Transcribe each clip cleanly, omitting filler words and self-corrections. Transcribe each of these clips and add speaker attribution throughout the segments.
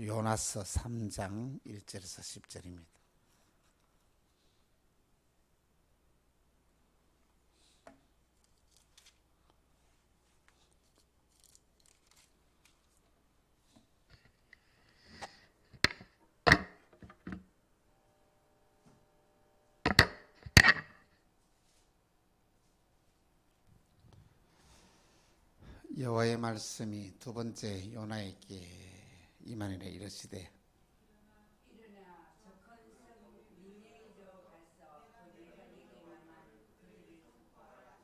Speaker 1: 요나서 3장 1절에서 10절입니다. 여호와의 말씀이 두 번째 요나에게 임하니라. 이르시되
Speaker 2: 일어나 저 큰 성 니네이로 가서 그 내가 네게 명한 그들을 선포하라.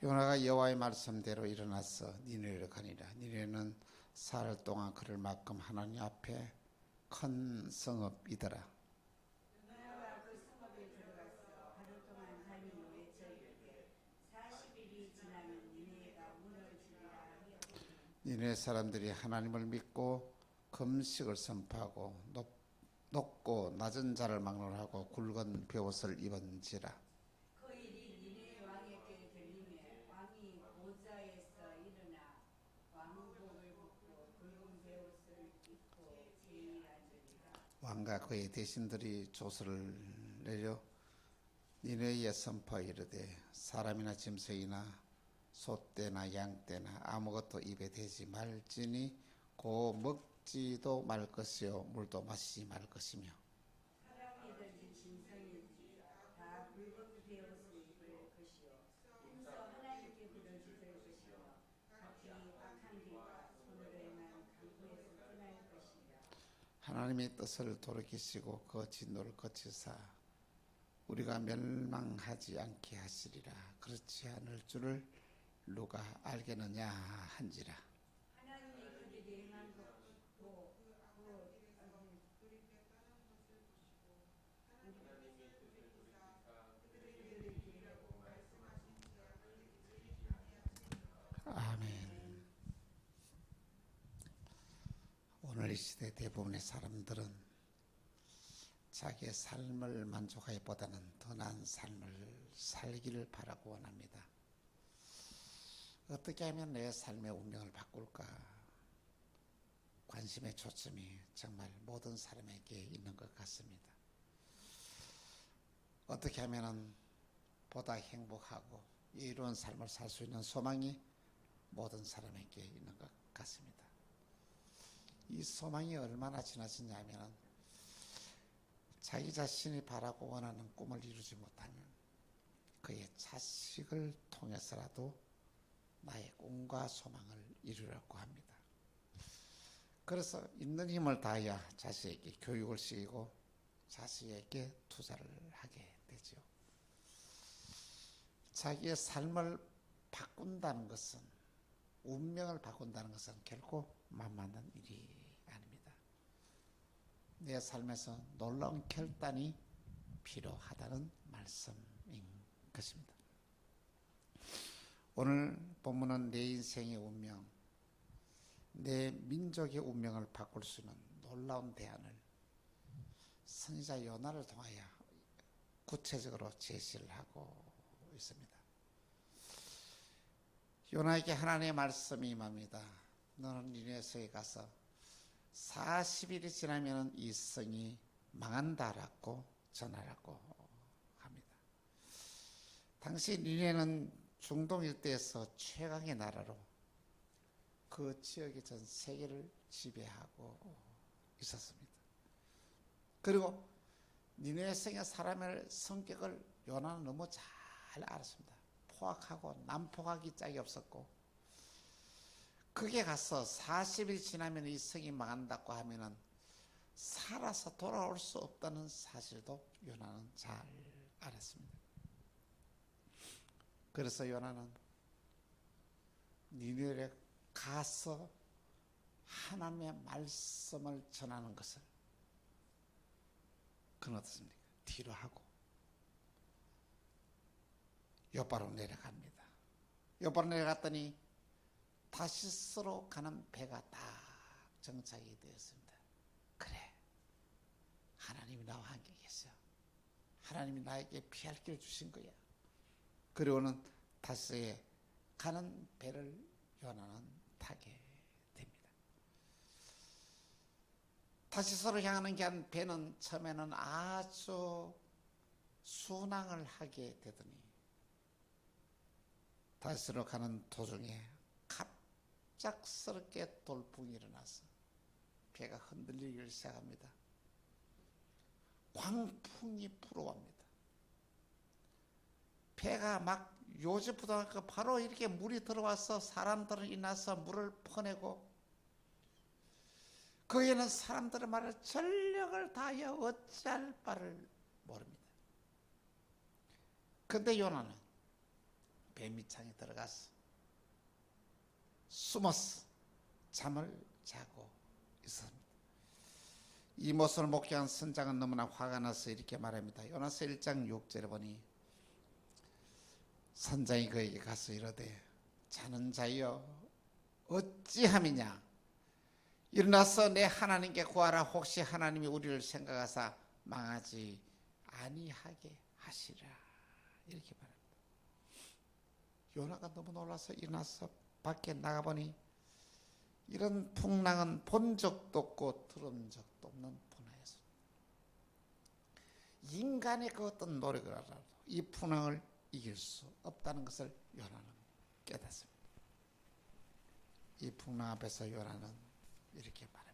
Speaker 1: 요나가 여호와의 말씀대로 일어나서 니느웨로 가니라. 니느웨는 사흘 동안 그를 만큼 하나님 앞에 큰 성읍이더라.
Speaker 2: 요나가 그 성읍에 들어가서 하루 동안 다니며 외쳐 이르되 40일이 지나면 니네가 무너지리라 하였더니
Speaker 1: 니느웨 사람들이 하나님을 믿고 금식을 선포하고 높고 낮은 자를 막론하고 굵은 베옷을 입은지라.
Speaker 2: 그 일이 니네 왕에게 들리매 왕이 보좌에서 일어나 왕복을 벗고 굵은 베옷을 입고 제일 앉으리라.
Speaker 1: 왕과 그의 대신들이 조서를 내려 니느웨에 선포 이르되 사람이나 짐승이나 소떼나 양떼나 아무것도 입에 대지 말지니 고 먹지도 말 것이요 물도 마시지 말 것이며
Speaker 2: 사람이든지 짐승이든지 다 굵은 베옷을 입을 것이요 힘써 하나님께 부르짖을 것이요 각기 악한 길과 손으로 행한 강구에서 떠날 것이라.
Speaker 1: 하나님의 뜻을 돌이키시고 그 진노를 거치사 우리가 멸망하지 않게 하시리라. 그렇지 않을 줄을 누가 알겠느냐 한지라.
Speaker 2: 하나님이 그들이 행한 것도
Speaker 1: 아멘. 오늘 이 시대 대부분의 사람들은 자기의 삶을 만족하기보다는 더 나은 삶을 살기를 바라고 원합니다. 어떻게 하면 내 삶의 운명을 바꿀까? 관심의 초점이 정말 모든 사람에게 있는 것 같습니다. 어떻게 하면 보다 행복하고 이로운 삶을 살 수 있는 소망이 모든 사람에게 있는 것 같습니다. 이 소망이 얼마나 지나치냐면 자기 자신이 바라고 원하는 꿈을 이루지 못하면 그의 자식을 통해서라도 나의 꿈과 소망을 이루려고 합니다. 그래서 있는 힘을 다하여 자식에게 교육을 시키고 자식에게 투자를 하게 되죠. 자기의 삶을 바꾼다는 것은, 운명을 바꾼다는 것은 결코 만만한 일이 아닙니다. 내 삶에서 놀라운 결단이 필요하다는 말씀인 것입니다. 오늘 본문은 내 인생의 운명, 내 민족의 운명을 바꿀 수 있는 놀라운 대안을 선지자 요나를 통하여 구체적으로 제시를 하고 있습니다. 요나에게 하나님의 말씀이 임합니다. 너는 니네성에 가서 40일이 지나면 이 성이 망한다라고 전하라고 합니다. 당시 니네는 중동 일대에서 최강의 나라로 그 지역의 전 세계를 지배하고 있었습니다. 그리고 니네 성의 사람의 성격을 요나는 너무 잘 알았습니다. 포악하고 난폭하기 짝이 없었고, 그게 가서 40일 지나면 이 성이 망한다고 하면은 살아서 돌아올 수 없다는 사실도 요나는 잘 알았습니다. 그래서 요나는 니느웨에 가서 하나님의 말씀을 전하는 것을 그는 어떻습니까? 뒤로 하고 요바로 내려갑니다. 요바로 내려갔더니 다시스로 가는 배가 딱 정착이 되었습니다. 그래, 하나님이 나와 함께 계셔. 하나님이 나에게 피할 길을 주신 거야. 그리고는 다시스에 가는 배를 요나는 타게 됩니다. 다시스로 향하는 게 배는 처음에는 아주 순항을 하게 되더니 다시스로 가는 도중에 갑작스럽게 돌풍이 일어나서 배가 흔들리기 시작합니다. 광풍이 불어옵니다. 배가 막 요지부동하고 바로 이렇게 물이 들어와서 사람들은 일어나서 물을 퍼내고 거기에는 사람들의 말을 전력을 다하여 어찌할 바를 모릅니다. 그런데 요나는 배 밑창에 들어가서 숨어서 잠을 자고 있었습니다. 이 모습을 목격한 선장은 너무나 화가 나서 이렇게 말합니다. 요나서 1장 6절에 보니 선장이 그에게 가서 이르되 자는 자여 어찌함이냐 일어나서 내 하나님께 구하라. 혹시 하나님이 우리를 생각하사 망하지 아니하게 하시라. 이렇게 말합니다. 요나가 너무 놀라서 일어나서 밖에 나가보니 이런 풍랑은 본 적도 없고 들은 적도 없는 풍랑이었습니다. 인간의 그 어떤 노력을 하라도 이 풍랑을 이길 수 없다는 것을 요나는 깨닫습니다. 이 풍랑 앞에서 요나는 이렇게 말합니다.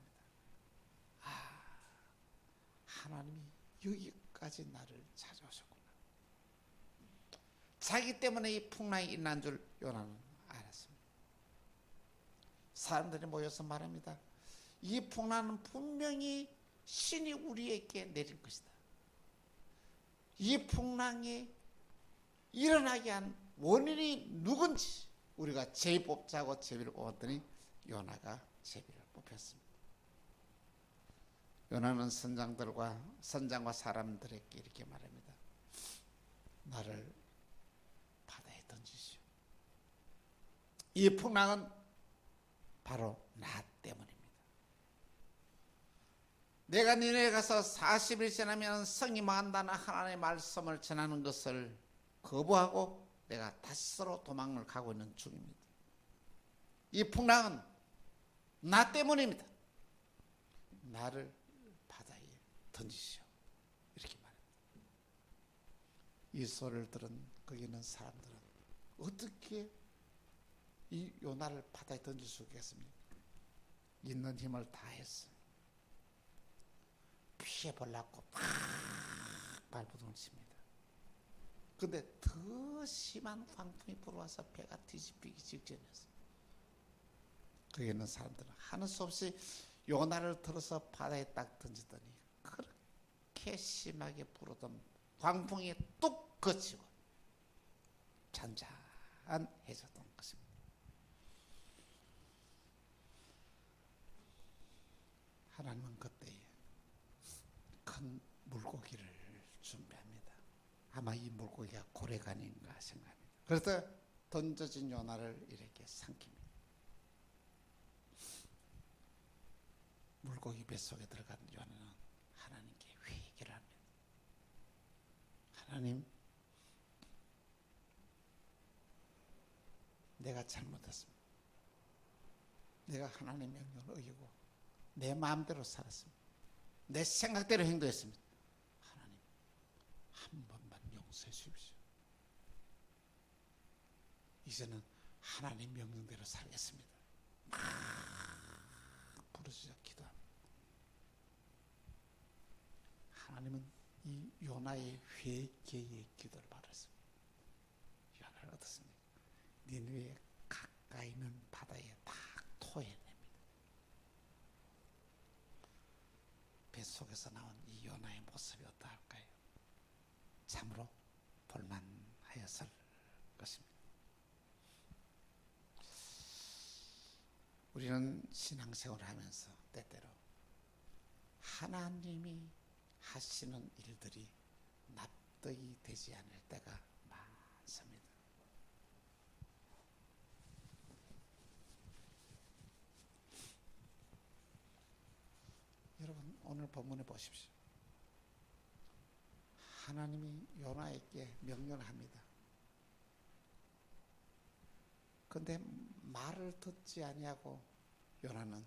Speaker 1: 하나님이 여기까지 나를 찾아오셨구나. 자기 때문에 이 풍랑이 일어난 줄 요나는 알았습니다. 사람들이 모여서 말합니다. 이 풍랑은 분명히 신이 우리에게 내릴 것이다. 이 풍랑이 일어나게 한 원인이 누군지 우리가 제비 뽑자고 제비를 뽑았더니 요나가 제비를 뽑혔습니다. 요나는 선장과 사람들에게 이렇게 말합니다. 나를 바다에 던지시오. 이 풍랑은 바로 나 때문입니다. 내가 니네에 가서 40일 지나면 성이 망한다는 하나님의 말씀을 전하는 것을 거부하고 내가 다시스로 도망을 가고 있는 중입니다. 이 풍랑은 나 때문입니다. 나를 바다에 던지시오. 이렇게 말합니다. 이 소리를 들은 거기 있는 사람들은 어떻게 이 요나를 바다에 던질 수 있겠습니까? 있는 힘을 다했어요. 피해보려고 막 발버둥을 칩니다. 그런데 더 심한 광풍이 불어와서 배가 뒤집히기 직전이었어요. 거기 있는 사람들은 하는 수 없이 요나를 들어서 바다에 딱 던지더니 그렇게 심하게 불어던 광풍이 뚝 그치고 잔잔해졌던 것입니다. 하나님은 그때 큰 물고기를 준비합니다. 아마 이 물고기가 고래간인가 생각합니다. 그래서 던져진 요나를 이렇게 삼킵니다. 물고기 뱃속에 들어간 요나는 하나님께 회개를 합니다. 하나님, 내가 잘못했습니다. 내가 하나님의 명령을 어기고 내 마음대로 살았습니다. 내 생각대로 행동했습니다. 하나님, 한 번만 용서해 주십시오. 이제는 하나님 명령대로 살겠습니다. 막 부르짖어 기도합니다. 하나님은 이 요나의 회개의 기도를 받았습니다. 요나를 어떻습니까? 니느웨 가까이 있는 바다에 딱 토해냅니다. 뱃속에서 나온 이 요나의 모습이 어떠할까요? 참으로 볼만하였을 것입니다. 우리는 신앙생활을 하면서 때때로 하나님이 하시는 일들이 납득이 되지 않을 때가 많습니다. 여러분, 오늘 본문에 보십시오. 하나님이 요나에게 명령을 합니다. 그런데 말을 듣지 아니하고 요나는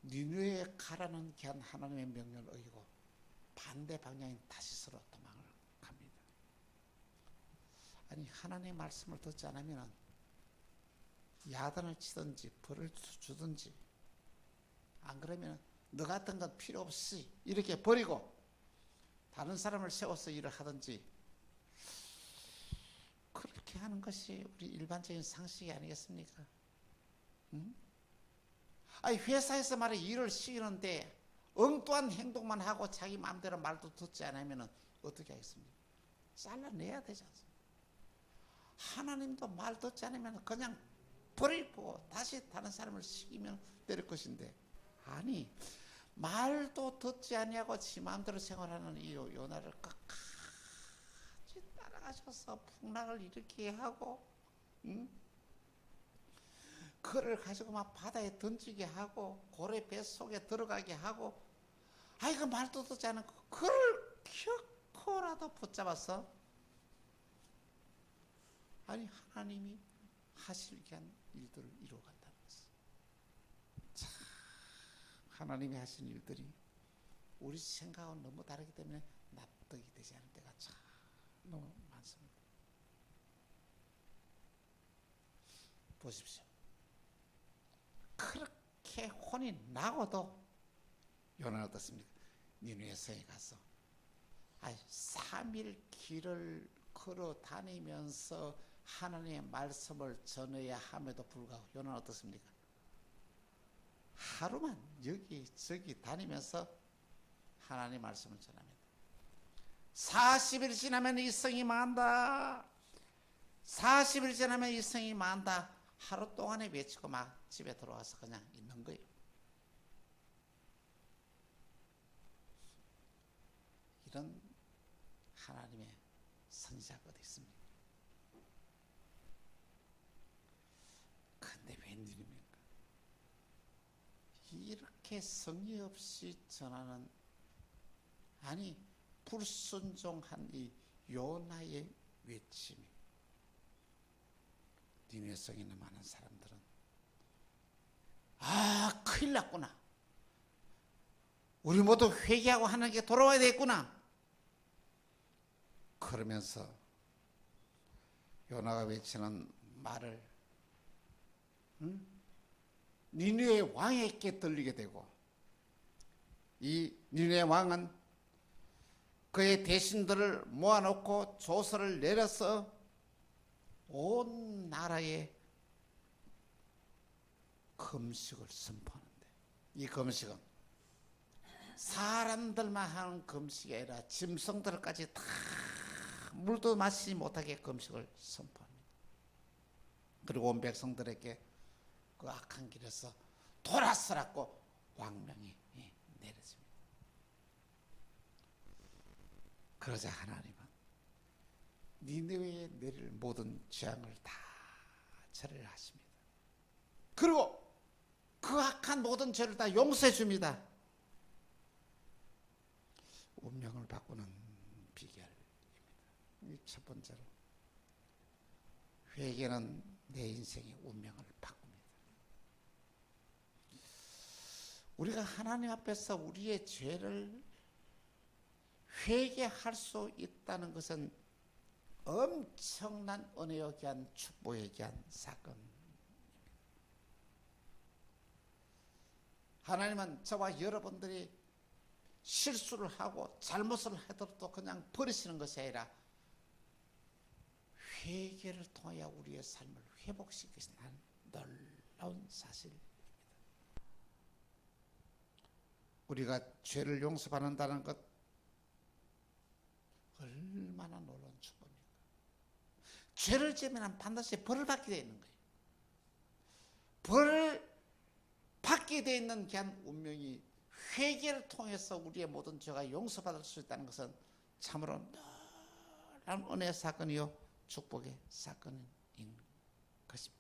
Speaker 1: 니느웨에 가라는 귀한 하나님의 명령을 어기고 반대 방향인 다시스로 도망을 갑니다. 아니 하나님의 말씀을 듣지 않으면 야단을 치든지 벌을 주든지, 안 그러면 너 같은 건 필요 없이 이렇게 버리고 다른 사람을 세워서 일을 하든지, 그렇게 하는 것이 우리 일반적인 상식이 아니겠습니까? 응? 아니 회사에서 말해 일을 시키는데 엉뚱한 행동만 하고 자기 마음대로 말도 듣지 않으면 어떻게 하겠습니까? 잘라내야 되지 않습니까? 하나님도 말 듣지 않으면 그냥 버리고 다시 다른 사람을 시키면 될 것인데, 아니 말도 듣지 아니하고 지 마음대로 생활하는 이 요나를 끝까지 따라가셔서 풍랑을 일으키게 하고, 응? 그를 가지고 막 바다에 던지게 하고 고래 뱃속에 들어가게 하고, 아이고 말도 듣지 않고 그를 결코라도 붙잡아서, 아니 하나님이 하실 위한 일들을 이루어간다는 것을, 참 하나님이 하신 일들이 우리 생각은 너무 다르기 때문에 납득이 되지 않을 때가 참 너무 많습니다. 보십시오. 그렇게 혼이 나고도 요나는 어떻습니까? 니느웨 성에 가서 3일 길을 걸어 다니면서 하나님의 말씀을 전해야 함에도 불구하고 요나는 어떻습니까? 하루만 여기저기 다니면서 하나님의 말씀을 전합니다. 40일 지나면 이 성이 망한다. 40일 지나면 이 성이 망한다. 하루 동안에 외치고 막 집에 들어와서 그냥 있는 거예요. 이런 하나님의 선지자가 어디 있습니까? 근데 웬일입니까? 이렇게 성의 없이 전하는, 아니 불순종한 이 요나의 외침이 니느웨 성에 있는 많은 사람들은 큰일 났구나, 우리 모두 회개하고 하나님께 돌아와야 되겠구나, 그러면서 요나가 외치는 말을 니느웨 왕에게 들리게 되고, 이 니느웨 왕은 그의 대신들을 모아놓고 조서를 내려서 온 나라에 금식을 선포하는데, 이 금식은 사람들만 하는 금식이 아니라 짐승들까지 다 물도 마시지 못하게 금식을 선포합니다. 그리고 온 백성들에게 그 악한 길에서 돌아서라고 왕명이 내려집니다. 그러자 하나님은 니느웨에 내릴 모든 재앙을 다 처리를 하십니다. 그리고 그 악한 모든 죄를 다 용서해 줍니다. 운명을 바꾸는 비결입니다. 첫 번째로, 회개는 내 인생의 운명을 바꿉니다. 우리가 하나님 앞에서 우리의 죄를 회개할 수 있다는 것은 엄청난 은혜에 귀한 축복에 귀한 사건입니다. 하나님은 저와 여러분들이 실수를 하고 잘못을 하더라도 그냥 버리시는 것이 아니라 회개를 통하여 우리의 삶을 회복시키시는 놀라운 사실입니다. 우리가 죄를 용서받는다는 것, 얼마나 놀라운 축복입니까? 죄를 지으면 반드시 벌을 받게 되어 있는 거예요. 벌을 받게 되어 있는 귀한 운명이 회개를 통해서 우리의 모든 죄가 용서받을 수 있다는 것은 참으로 놀라운 은혜의 사건이요 축복의 사건인 것입니다.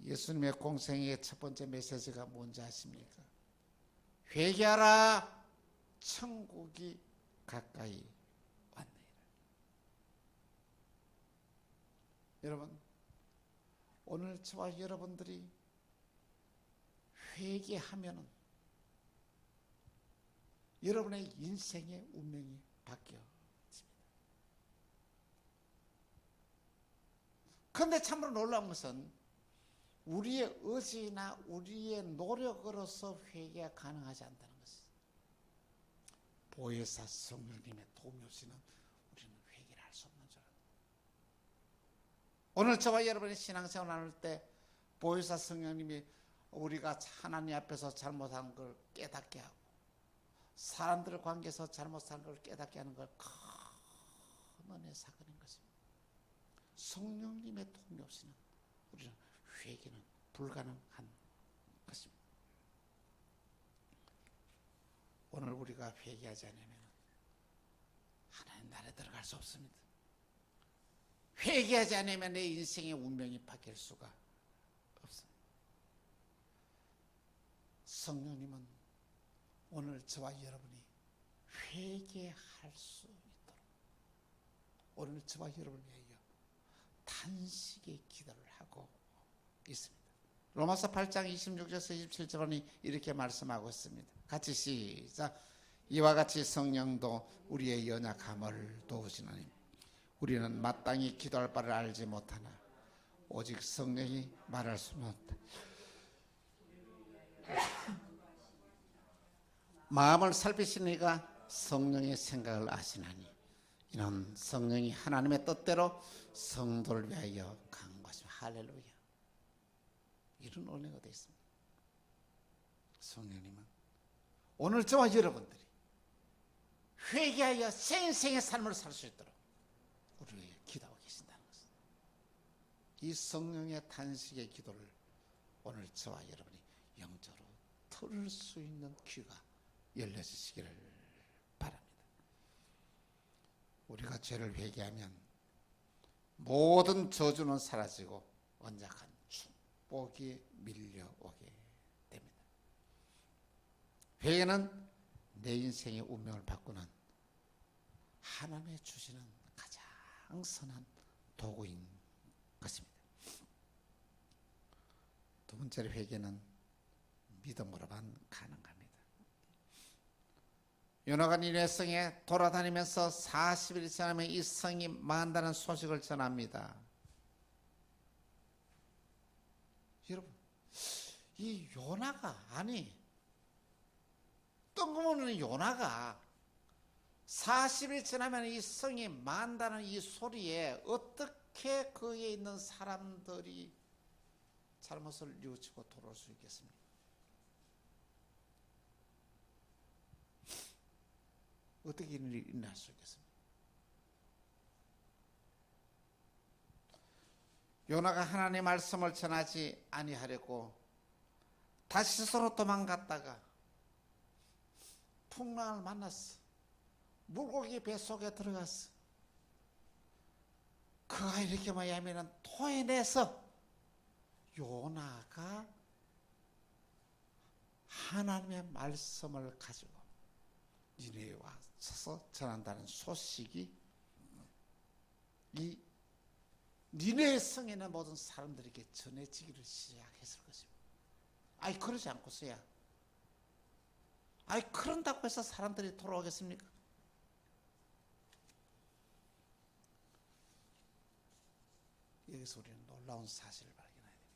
Speaker 1: 예수님의 공생의 첫 번째 메시지가 뭔지 아십니까? 회개하라, 천국이 가까이 왔느니라. 여러분, 오늘 저와 여러분들이 회개하면은 여러분의 인생의 운명이 바뀌어집니다. 그런데 참으로 놀라운 것은 우리의 의지나 우리의 노력으로서 회개가 가능하지 않다는 것입니다. 보혜사 성령님의 도움이 없이는 우리는 회개를 할 수 없는 줄 압니다. 오늘 저와 여러분의 신앙생활을 나눌 때 보혜사 성령님이 우리가 하나님 앞에서 잘못한 걸 깨닫게 하고 사람들 관계에서 잘못한 걸 깨닫게 하는 걸 큰 은혜의 사건인 것입니다. 성령님의 도움이 없이는 우리는 회개는 불가능한 것입니다. 오늘 우리가 회개하지 않으면 하나님 나라에 들어갈 수 없습니다. 회개하지 않으면 내 인생의 운명이 바뀔 수가 없습니다. 성령님은 오늘 저와 여러분이 회개할 수 있도록 오늘 저와 여러분을 위하여 단식의 기도를 하고 있습니다. 로마서 8장 26절에서 27절은 이렇게 말씀하고 있습니다. 같이 시작. 이와 같이 성령도 우리의 연약함을 도우시나니 우리는 마땅히 기도할 바를 알지 못하나 오직 성령이 말할 수는 없다. 마음을 살피시니까 성령의 생각을 아시나니 이는 성령이 하나님의 뜻대로 성도를 위하여 강구하시며 할렐루야. 이런 은혜가 되어 있습니다. 성령님은 오늘 저와 여러분들이 회개하여 생생의 삶을 살 수 있도록 우리를 위해 기도하고 계신다는 것입니다. 이 성령의 탄식의 기도를 오늘 저와 여러분이 영적으로 들을 수 있는 귀가 열려주시기를 바랍니다. 우리가 죄를 회개하면 모든 저주는 사라지고 언약한 축복이 밀려오게 됩니다. 회개는 내 인생의 운명을 바꾸는 하나님의 주시는 가장 선한 도구인 것입니다. 두 번째로 회개는 믿음으로만 가능합니다. 요나가 니느웨 성에 돌아다니면서 40일 지나면 이 성이 망한다는 소식을 전합니다. 여러분, 이 요나가 뜬금없는 요나가 40일 지나면 이 성이 망한다는 이 소리에 어떻게 거기에 있는 사람들이 잘못을 뉘우치고 돌아올 수 있겠습니까? 어떻게 일이 일어날 수 있겠습니까? 요나가 하나님의 말씀을 전하지 아니하려고 다시스로 도망갔다가 풍랑을 만났어. 물고기 뱃속에 들어갔어. 그가 이렇게 뭐냐면 토해내서 요나가 하나님의 말씀을 가지고 니네에 와서 전한다는 소식이 이 니네 성에 있는 모든 사람들에게 전해지기를 시작했을 것입니다. 아니 그러지 않고서야 아니 그런다고 해서 사람들이 돌아오겠습니까? 여기서 우리는 놀라운 사실을 발견해야 됩니다.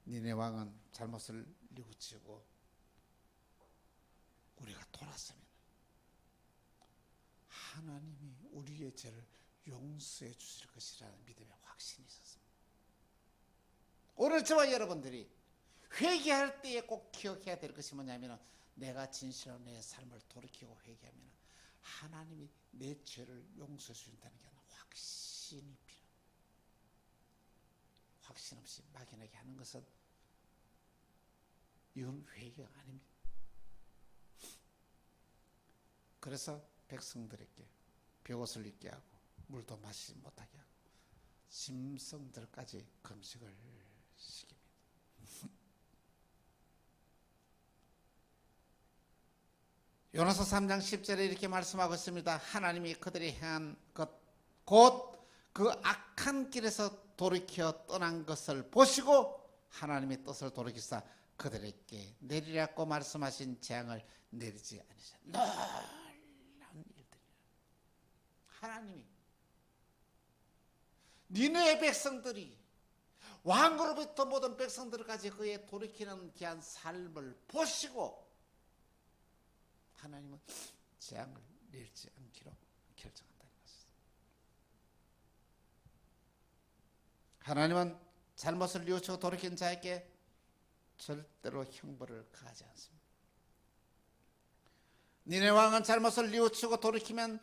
Speaker 1: 니네 왕은 잘못을 뉘우치고 우리가 돌았으면 하나님이 우리의 죄를 용서해 주실 것이라는 믿음의 확신이 있었습니다. 오늘 저와 여러분들이 회개할 때에 꼭 기억해야 될 것이 뭐냐면 내가 진실로 내 삶을 돌이키고 회개하면 하나님이 내 죄를 용서해 주신다는 게 확신이 필요합니다. 확신 없이 막연하게 하는 것은 이건 회개가 아닙니다. 그래서 백성들에게 벼옷을 입게 하고 물도 마시지 못하게 하고 짐승들까지 금식을 시킵니다. 요나서 3장 10절에 이렇게 말씀하고 있습니다. 하나님이 그들이 행한 것 곧 그 악한 길에서 돌이켜 떠난 것을 보시고 하나님의 뜻을 돌이키사 그들에게 내리라고 말씀하신 재앙을 내리지 않으셨. 놀라운 일들이야. 하나님이 니네의 백성들이 왕으로부터 모든 백성들까지 그의 돌이키는 귀한 삶을 보시고 하나님은 재앙을 내리지 않기로 결정한다는 것입니다. 하나님은 잘못을 뉘우치고 돌이킨 자에게 절대로 형벌을 가하지 않습니다. 니네 왕은 잘못을 뉘우치고 돌이키면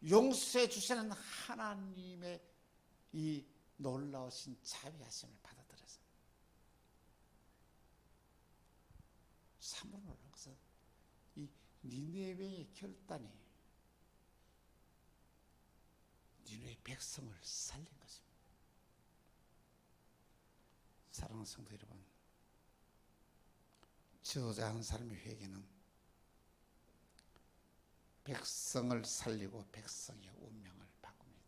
Speaker 1: 용서해 주시는 하나님의 이 놀라우신 자비하심을 받아들여서 참으로 놀라운 것은 이 니네웨의 결단이 니네의 백성을 살린 것입니다. 사랑하는 성도 여러분, 지도자 한 사람의 회개는 백성을 살리고 백성의 운명을 바꿉니다.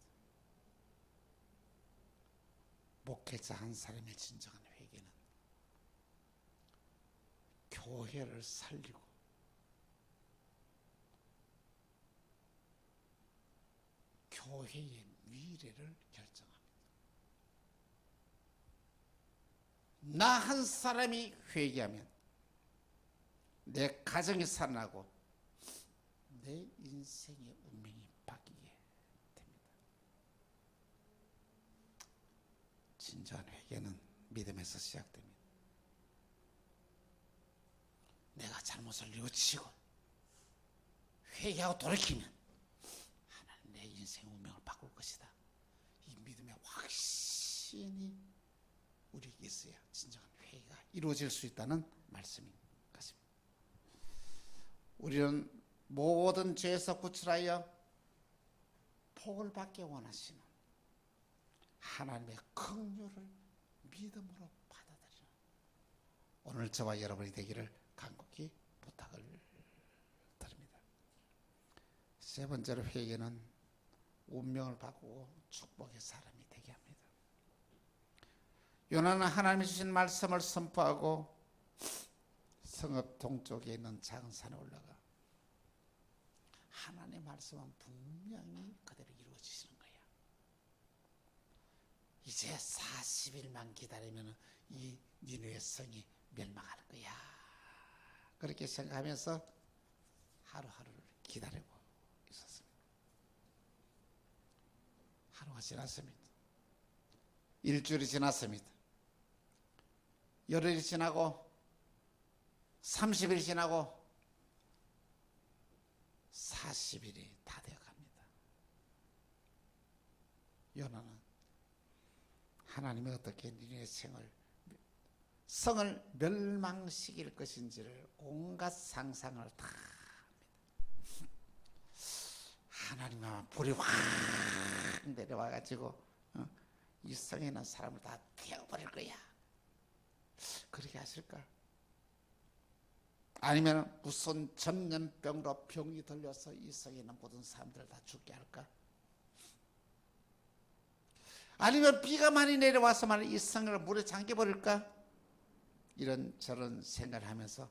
Speaker 1: 목회자 한 사람의 진정한 회개는 교회를 살리고 교회의 미래를 결정합니다. 나 한 사람이 회개하면 내 가정이 살아나고 내 인생의 운명이 바뀌게 됩니다. 진정한 회개는 믿음에서 시작됩니다. 내가 잘못을 뉘우치고 회개하고 돌이키면 하나님 내 인생의 운명을 바꿀 것이다. 이 믿음의 확신이 우리에게 있어야 진정한 회개가 이루어질 수 있다는 말씀인 것입니다. 우리는 모든 죄에서 구출하여 복을 받기 원하시는 하나님의 긍휼을 믿음으로 받아들이는 오늘 저와 여러분이 되기를 간곡히 부탁을 드립니다. 세 번째로 회개는 운명을 바꾸고 축복의 사람이 되게 합니다. 요나는 하나님이 주신 말씀을 선포하고 성읍 동쪽에 있는 작은 산에 올라가 하나님의 말씀은 분명히 그대로 이루어지시는 거야. 이제 40일만 기다리면 이 니느웨 성이 멸망할 거야. 그렇게 생각하면서 하루하루를 기다리고 있었습니다. 하루가 지났습니다. 일주일이 지났습니다. 열흘이 지나고 30일이 지나고 40일이 다 되어갑니다. 요나는 하나님이 어떻게 니느웨 성을 멸망시킬 것인지를 온갖 상상을 다 합니다. 하나님의 불이 확 내려와가지고 이 성에 있는 사람을 다 태워버릴 거야. 그렇게 하실까? 아니면 무슨 전염병으로 병이 들려서 이 성에 있는 모든 사람들을 다 죽게 할까? 아니면 비가 많이 내려와서 이 성을 물에 잠겨버릴까? 이런 저런 생각을 하면서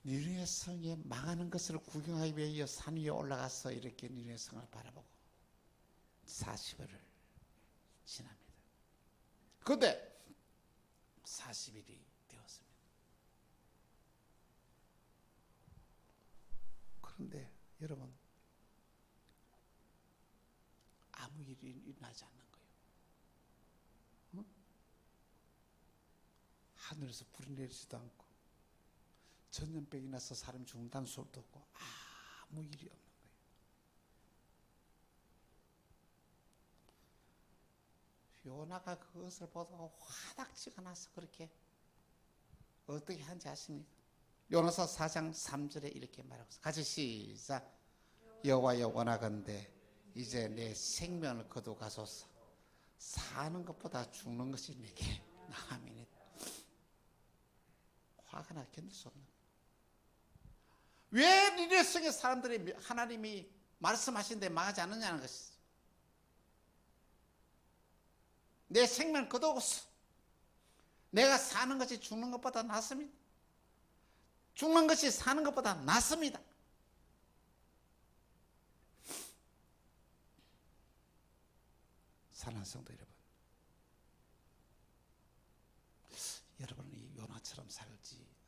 Speaker 1: 니느웨 성에 망하는 것을 구경하기 위해 산 위에 올라가서 이렇게 니느웨 성을 바라보고 40일을 지납니다. 그런데 40일이 되었습니다. 그런데 여러분 아무 일이 일어나지 않는 거예요. 응? 하늘에서 불이 내리지도 않고 전염병이 나서 사람이 죽는다는 소리도 없고 아무 일이 없는 거예요. 요나가 그것을 보다가 화닥지가 나서 그렇게 어떻게 한지 아십니까? 요나서 4장 3절에 이렇게 말하고 있어요. 같이 시작. 여호와여 원하건대 이제 내 생명을 거두가소서. 사는 것보다 죽는 것이 내게 나음이니. 화가 나 견딜 수 없는 거예요. 왜 니느웨 성의 사람들이 하나님이 말씀하신 데 망하지 않느냐는 것이죠. 내 생명 거두고서 내가 사는 것이 죽는 것보다 낫습니다. 죽는 것이 사는 것보다 낫습니다. 사랑하는 성도 여러분, 여러분은 이 요나처럼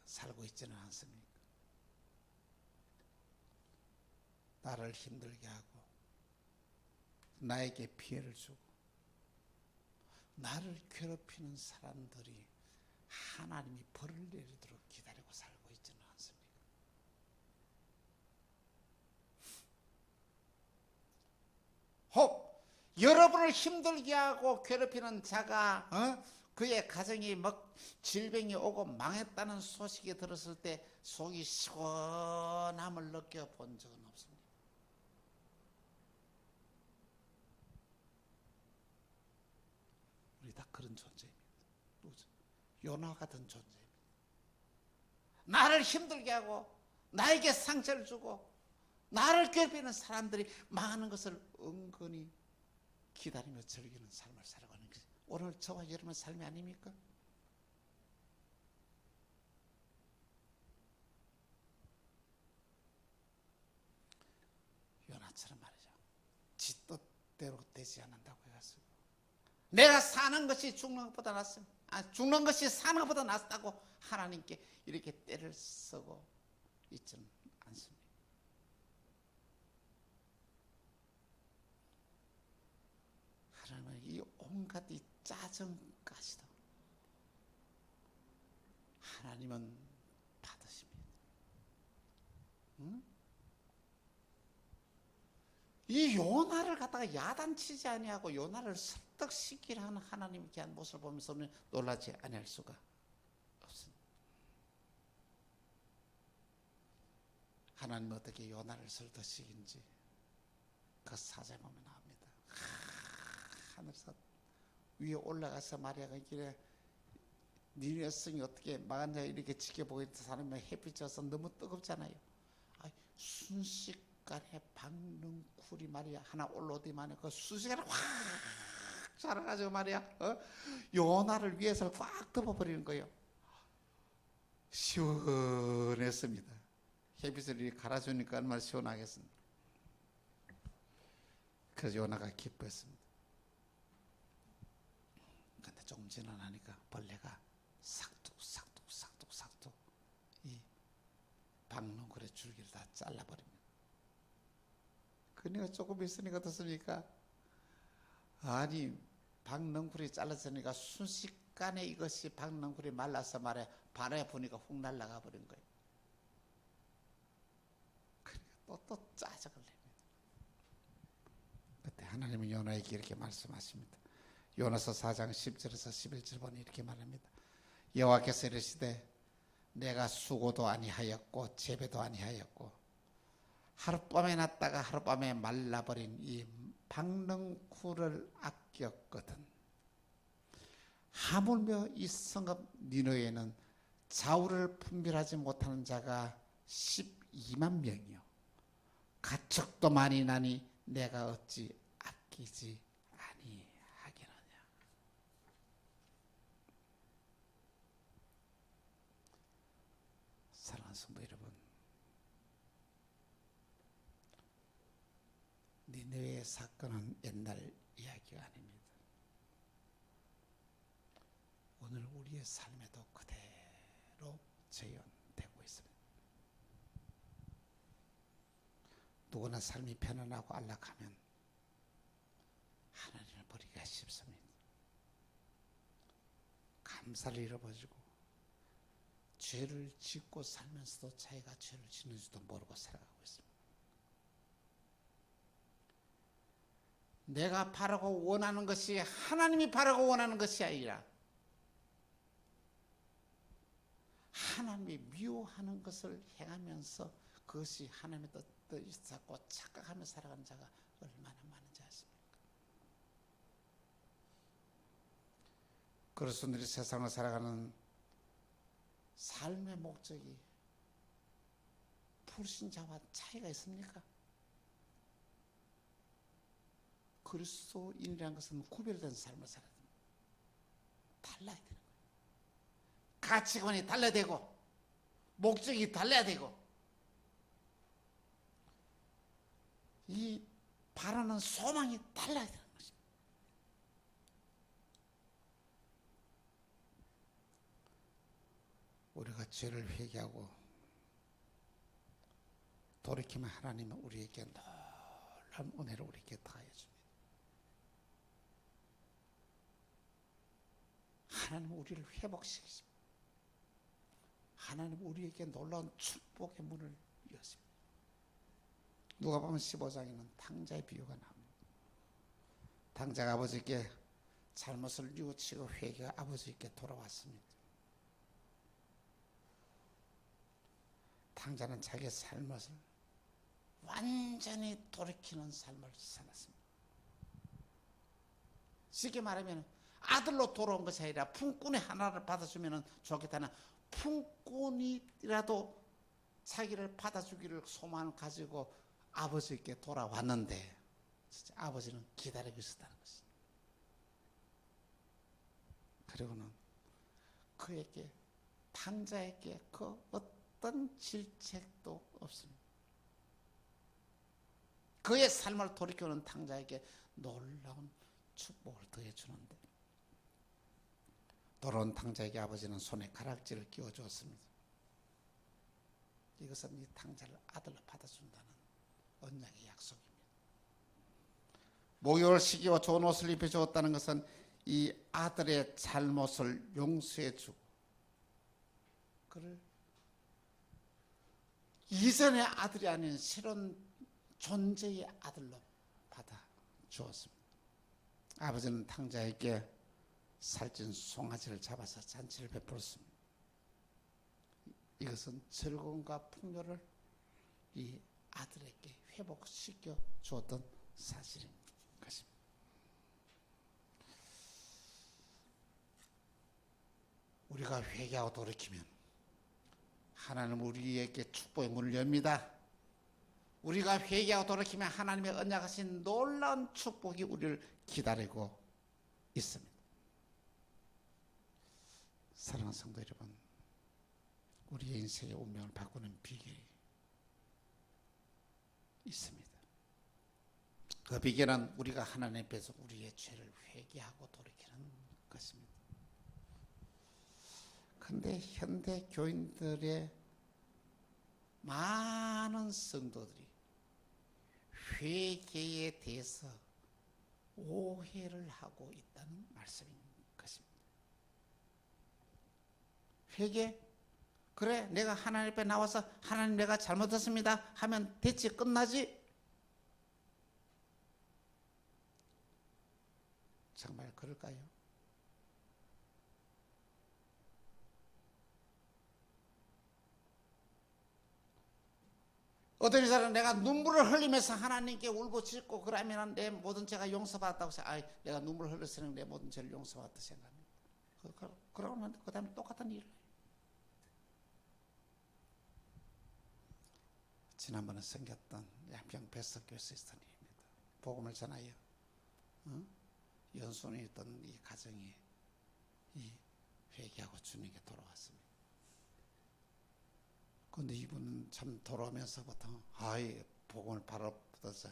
Speaker 1: 살고 있지는 않습니까? 나를 힘들게 하고 나에게 피해를 주고 나를 괴롭히는 사람들이 하나님이 벌을 내리도록 기다리고 살고 있지는 않습니까? 혹 여러분을 힘들게 하고 괴롭히는 자가 그의 가정이 질병이 오고 망했다는 소식이 들었을 때 속이 시원함을 느껴본 적은 없습니다. 우리 다 그런 존재입니다. 요나 같은 존재입니다. 나를 힘들게 하고 나에게 상처를 주고 나를 괴롭히는 사람들이 망하는 것을 은근히 기다리며 즐기는 삶을 살아가는 것이 오늘 저와 여러분의 삶이 아닙니까? 요나처럼 말이죠. 지 뜻대로 되지 않는다고 해가지고 내가 사는 것이 죽는 것보다 낫습니다. 죽는 것이 사는 것보다 낫다고 하나님께 이렇게 때를 쓰고 있지는 않습니다. 하나님은 이 온갖 이 짜증까지도 하나님은 받으십니다. 이 요나를 갖다가 야단치지 아니하고 요나를 설득시키려 하는 하나님의 귀한 모습을 보면서 놀라지 아니할 수가 없습니다. 하나님은 어떻게 요나를 설득시킨지 그 사제 보면 나옵니다. 하늘에서 위에 올라가서 마리아가 길에 니네 여성이 어떻게 망한 자 이렇게 지켜보고 있는 사람이 햇빛 져서 너무 뜨겁잖아요. 순식간에 박능쿨이 말이야 하나 올라오더만은 그 순식간에 확 자라가지고 말이야 요나를 위해서 꽉 덮어버리는 거예요. 시원했습니다. 햇빛을 이렇게 갈아주니까 얼마나 시원하겠습니까? 그래서 요나가 기뻐했습니다. 근데 조금 지나니까 벌레가 싹둑 이 박농굴의 줄기를 다 잘라버립니다. 그네가 조금 있으니까 어떻습니까? 아니 박농굴이 잘랐으니까 순식간에 이것이 박농굴이 말라서 말해 바람에 부니까 훅 날아가 버린 거예요. 그러니까 또 짜증을 냅니다. 그때 하나님은 요나에게 이렇게 말씀하십니다. 요나서 4장 10절에서 11절 보니 이렇게 말합니다. 여호와께서 이르시되 내가 수고도 아니하였고 재배도 아니하였고 하룻밤에 났다가 하룻밤에 말라버린 이 박능쿨을 아꼈거든. 하물며 이 성읍 니느웨에는 좌우를 분별하지 못하는 자가 12만 명이요 가축도 많이 나니 내가 어찌 아끼지 아니하겠느냐. 사랑하는 성도 여러분, 니느웨의 사건은 옛날 이야기가 아닙니다. 오늘 우리의 삶에도 그대로 재현되고 있습니다. 누구나 삶이 편안하고 안락하면 하나님을 버리기가 쉽습니다. 감사를 잃어버리고 죄를 짓고 살면서도 자기가 죄를 짓는지도 모르고 살아가고 있습니다. 내가 바라고 원하는 것이 하나님이 바라고 원하는 것이 아니라 하나님이 미워하는 것을 행하면서 그것이 하나님의 뜻을 잡고 착각하며 살아가는 자가 얼마나 많은지 아십니까? 그리스도인들이 세상을 살아가는 삶의 목적이 불신자와 차이가 있습니까? 그리스도인이라는 것은 구별된 삶을 살아야 됩니다. 달라야 되는 거예요. 가치관이 달라야 되고 목적이 달라야 되고 이 바라는 소망이 달라야 되는 것입니다. 우리가 죄를 회개하고 돌이키면 하나님은 우리에게 놀라운 은혜를 우리에게 더하여 줍니다. 하나님은 우리를 회복시키십니다. 하나님은 우리에게 놀라운 축복의 문을 여십니다. 누가복음 15장에는 탕자의 비유가 나옵니다. 탕자가 아버지께 잘못을 뉘우치고 회개가 아버지께 돌아왔습니다. 탕자는 자기의 삶을 완전히 돌이키는 삶을 살았습니다. 쉽게 말하면 아들로 돌아온 것이 아니라 품꾼의 하나를 받아주면 좋겠다는 품꾼이라도 자기를 받아주기를 소망을 가지고 아버지께 돌아왔는데 진짜 아버지는 기다리고 있었다는 것입니다. 그리고는 그에게 탕자에게 그 어떤 질책도 없습니다. 그의 삶을 돌이켜오는 탕자에게 놀라운 축복을 더해주는데 돌아온 탕자에게 아버지는 손에 가락지를 끼워주었습니다. 이것은 이 탕자를 아들로 받아준다는 언약의 약속입니다. 목욕을 시키고 좋은 옷을 입혀주었다는 것은 이 아들의 잘못을 용서해주고 그를 이전의 아들이 아닌 새로운 존재의 아들로 받아주었습니다. 아버지는 탕자에게 살찐 송아지를 잡아서 잔치를 베풀었습니다. 이것은 즐거움과 풍요를 이 아들에게 회복시켜 주었던 사실인 것입니다. 우리가 회개하고 돌이키면 하나님은 우리에게 축복의 문을 엽니다. 우리가 회개하고 돌이키면 하나님의 언약하신 놀라운 축복이 우리를 기다리고 있습니다. 사랑하는 성도 여러분, 우리의 인생의 운명을 바꾸는 비결이 있습니다. 그 비결은 우리가 하나님 앞에서 우리의 죄를 회개하고 돌이키는 것입니다. 그런데 현대 교인들의 많은 성도들이 회개에 대해서 오해를 하고 있다는 말씀인 것입니다. 회개? 그래, 내가 하나님 앞에 나와서 하나님 내가 잘못했습니다 하면 됐지, 끝나지? 정말 그럴까요? 어떤 사람은 내가 눈물을 흘리면서 하나님께 울부짖고 그러면 내 모든 죄가 용서받았다고 생각해. 내가 눈물을 흘렸으니 내 모든 죄를 용서받았다 생각합니다. 그러면 그 다음에 똑같은 일을 해요. 지난번에 생겼던 양평 뱃석교회 시스터님입니다. 복음을 전하여 연수원에 있던 이 가정이 이 회개하고 주님께 돌아왔습니다. 그런데 이분은 참 돌아오면서부터 복음을 바로 붙어서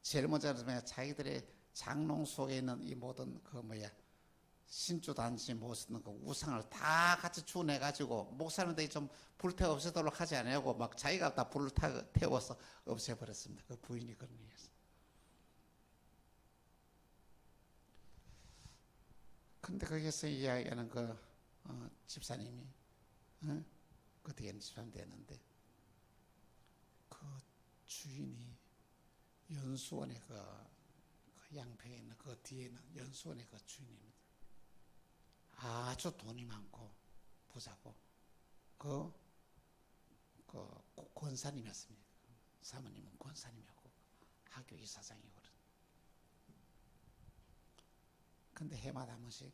Speaker 1: 제일 먼저 자기들의 장롱 속에 있는 이 모든 신주 단지 모습는 그 우상을 다 같이 주워내가지고 목사님들이 좀 불태워 없애도록 하지 않냐고 막 자기가 다 불을 태워서 없애버렸습니다. 그 부인이 그런 일이었어요. 근데 거기서 이야기하는 집사님이 그 뒤에는 집사님 됐는데 그 주인이 연수원의 그 양평에 있는 그 뒤에 있는 연수원의 그 주인입니다. 아주 돈이 많고 부자고 그 권사님이었습니다. 사모님은 권사님이었고 학교 이사장이거든. 근데 해마다 한 번씩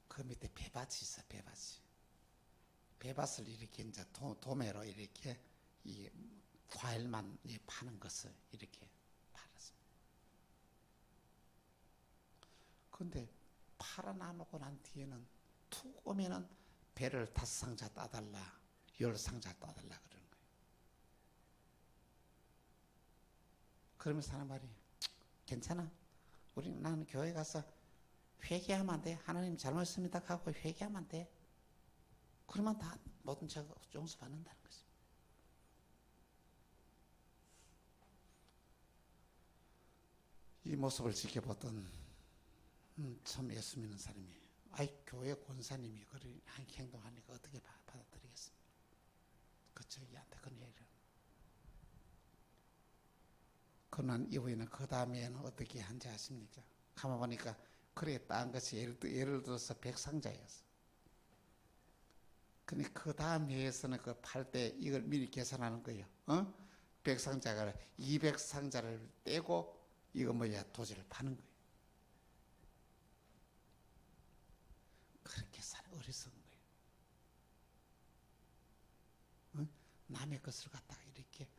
Speaker 1: 그 밑에 배밭이 있어. 배밭을 이렇게 이제 도매로 이렇게 이 과일만 파는 것을 이렇게 팔았습니다. 근데 팔아나누고 난 뒤에는 툭 오면은 배를 5상자 따달라, 10상자 따달라 그러는 거예요. 그러면서 하는 말이, 괜찮아. 나는 교회 가서 회개하면 안 돼. 하나님 잘못했습니다 하고 회개하면 안 돼. 그러면 다 모든 죄가 용서받는다는 거죠. 이 모습을 지켜보던 처음 예수 믿는 사람이, 교회 권사님이 그런 행동하니까 어떻게 받아들이겠습니까? 그 저기한테 그런 얘기를. 그러나 이후에는 그 다음에는 어떻게 한지 아십니까? 가만 보니까 그래 딴 것이 예를 들어서 100상자였어. 근데 그 다음 해에서는 그 팔 때 이걸 미리 계산하는 거예요. 100상자가 200상자를 떼고 이거 토지를 파는 거예요. 그렇게 사는 어리석은 거예요. 남의 것을 갖다가 이렇게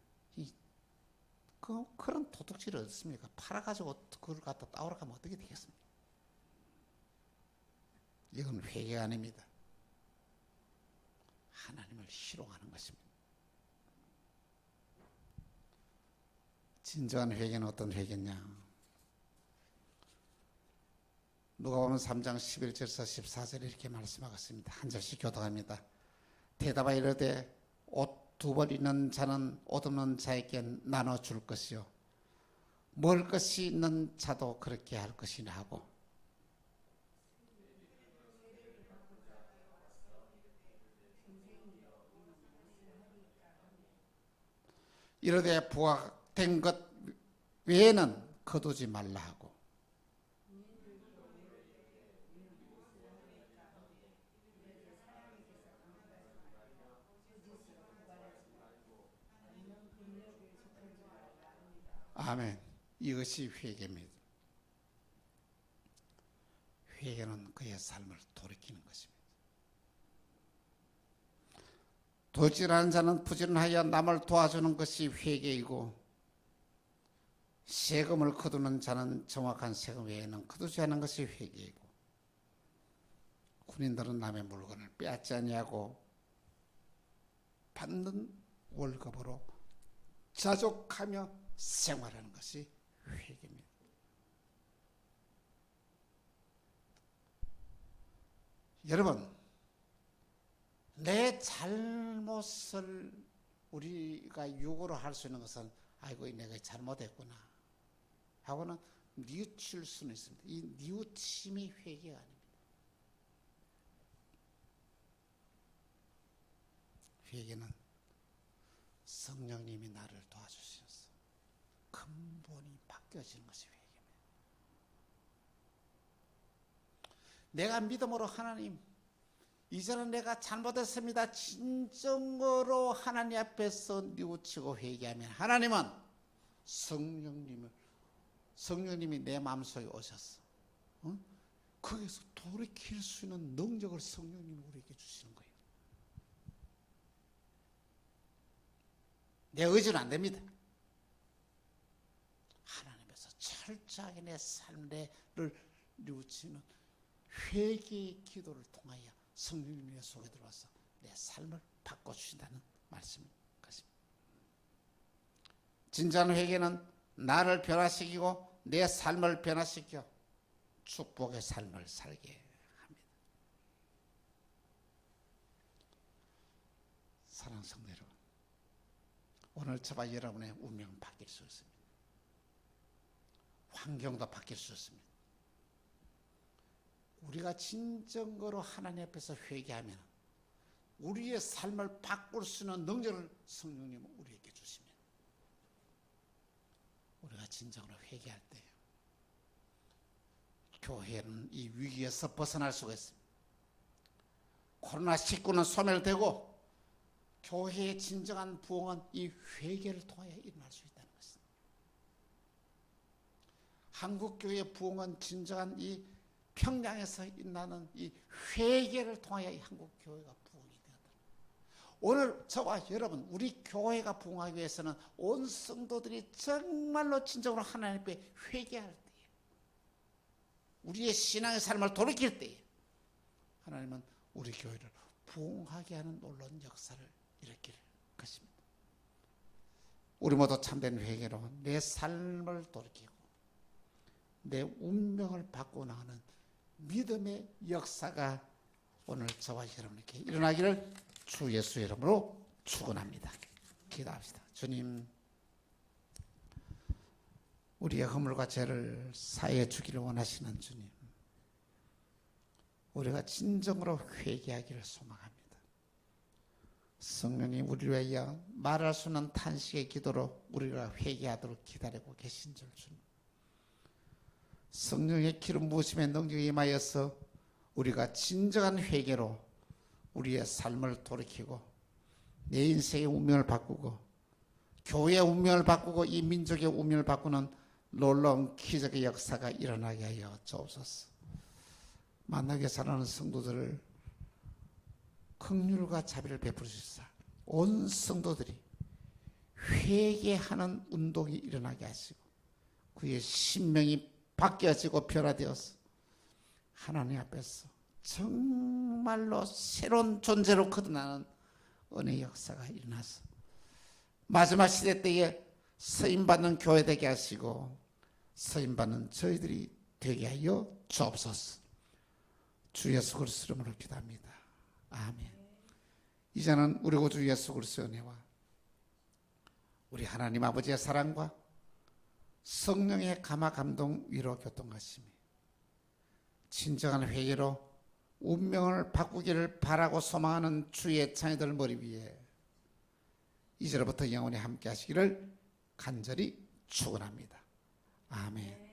Speaker 1: 그런 도둑질이 어딨습니까? 팔아가지고 그걸 갖다 따오러 가면 어떻게 되겠습니까? 이건 회개가 아닙니다. 하나님을 희롱하는 것입니다. 진정한 회개는 어떤 회개냐? 누가복음 3장 11절에서 14절에 이렇게 말씀하겠습니다. 한 절씩 교독합니다. 대답하여 이르되 옷 2벌 있는 자는 옷 없는 자에게 나눠줄 것이요 먹을 것이 있는 자도 그렇게 할 것이라 하고, 이르되 부각된 것 외에는 거두지 말라 하고, 아멘. 이것이 회개입니다. 회개는 그의 삶을 돌이키는 것입니다. 도질하는 자는 부지런하여 남을 도와주는 것이 회개이고, 세금을 거두는 자는 정확한 세금 외에는 거두지 않는 것이 회개이고, 군인들은 남의 물건을 빼앗지 아니하고 받는 월급으로 자족하며 생활하는 것이 회개입니다. 여러분, 내 잘못을 우리가 육으로 할 수 있는 것은 아이고 내가 잘못했구나 하고는 뉘우칠 수는 있습니다. 이 뉘우침이 회개가 아닙니다. 회개는 성령님이 나를 도와주셔서 근본이 바뀌어지는 것이 회개입니다. 내가 믿음으로 하나님, 이제는 내가 잘못했습니다. 진정으로 하나님 앞에서 뉘우치고 회개하면 하나님은 성령님이 내 마음속에 오셔서 거기서 돌이킬 수 있는 능력을 성령님이 우리에게 주시는 거예요. 내 의지는 안 됩니다. 하나님께서 철저하게 내 삶을 뉘우치는 회개의 기도를 통하여 성령님이 내 속에 들어와서 내 삶을 바꿔주신다는 말씀인 것입니다. 진정한 회개는 나를 변화시키고 내 삶을 변화시켜 축복의 삶을 살게 합니다. 사랑하는 성도 여러분, 오늘 저와 여러분의 운명은 바뀔 수 있습니다. 환경도 바뀔 수 있습니다. 우리가 진정으로 하나님 앞에서 회개하면 우리의 삶을 바꿀 수 있는 능력을 성령님은 우리에게 주십니다. 우리가 진정으로 회개할 때 교회는 이 위기에서 벗어날 수가 있습니다. 코로나19는 소멸되고 교회의 진정한 부흥은 이 회개를 통하여 일어날 수 있다는 것입니다. 한국교회의 부흥은 진정한 이 평양에서 일어나는 이 회개를 통하여 이 한국교회가 부흥이 되었다. 오늘 저와 여러분, 우리 교회가 부흥하기 위해서는 온 성도들이 정말로 진정으로 하나님 앞에 회개할 때에 우리의 신앙의 삶을 돌이킬 때에 하나님은 우리 교회를 부흥하게 하는 놀라운 역사를 일으킬 것입니다. 우리 모두 참된 회개로 내 삶을 돌이키고 내 운명을 바꾸고 나가는 믿음의 역사가 오늘 저와 여러분에게 일어나기를 주 예수의 이름으로 축원합니다. 기도합시다. 주님, 우리의 허물과 죄를 사해 주기를 원하시는 주님, 우리가 진정으로 회개하기를 소망합니다. 성령이 우리를 위하여 말할 수 없는 탄식의 기도로 우리가 회개하도록 기다리고 계신 줄 주님, 성령의 기름 부으심의 능력이 임하여서 우리가 진정한 회개로 우리의 삶을 돌이키고 내 인생의 운명을 바꾸고 교회의 운명을 바꾸고 이 민족의 운명을 바꾸는 놀라운 기적의 역사가 일어나게 하여 주옵소서. 만나게 살아가는 성도들을 긍휼과 자비를 베푸시사 온 성도들이 회개하는 운동이 일어나게 하시고 그의 심령이 바뀌어지고 변화되어서 하나님 앞에서 정말로 새로운 존재로 거듭나는 은혜의 역사가 일어나서 마지막 시대 때에 쓰임받는 교회 되게 하시고 쓰임받는 저희들이 되게 하여 주옵소서. 주 예수 그리스도 이름으로 기도합니다. 아멘. 이제는 우리 구주 예수 그리스도의 은혜와 우리 하나님 아버지의 사랑과 성령의 감화 감동 위로 교통하심이 진정한 회개로 운명을 바꾸기를 바라고 소망하는 주의 자녀들 머리 위에 이제로부터 영원히 함께 하시기를 간절히 축원합니다. 아멘.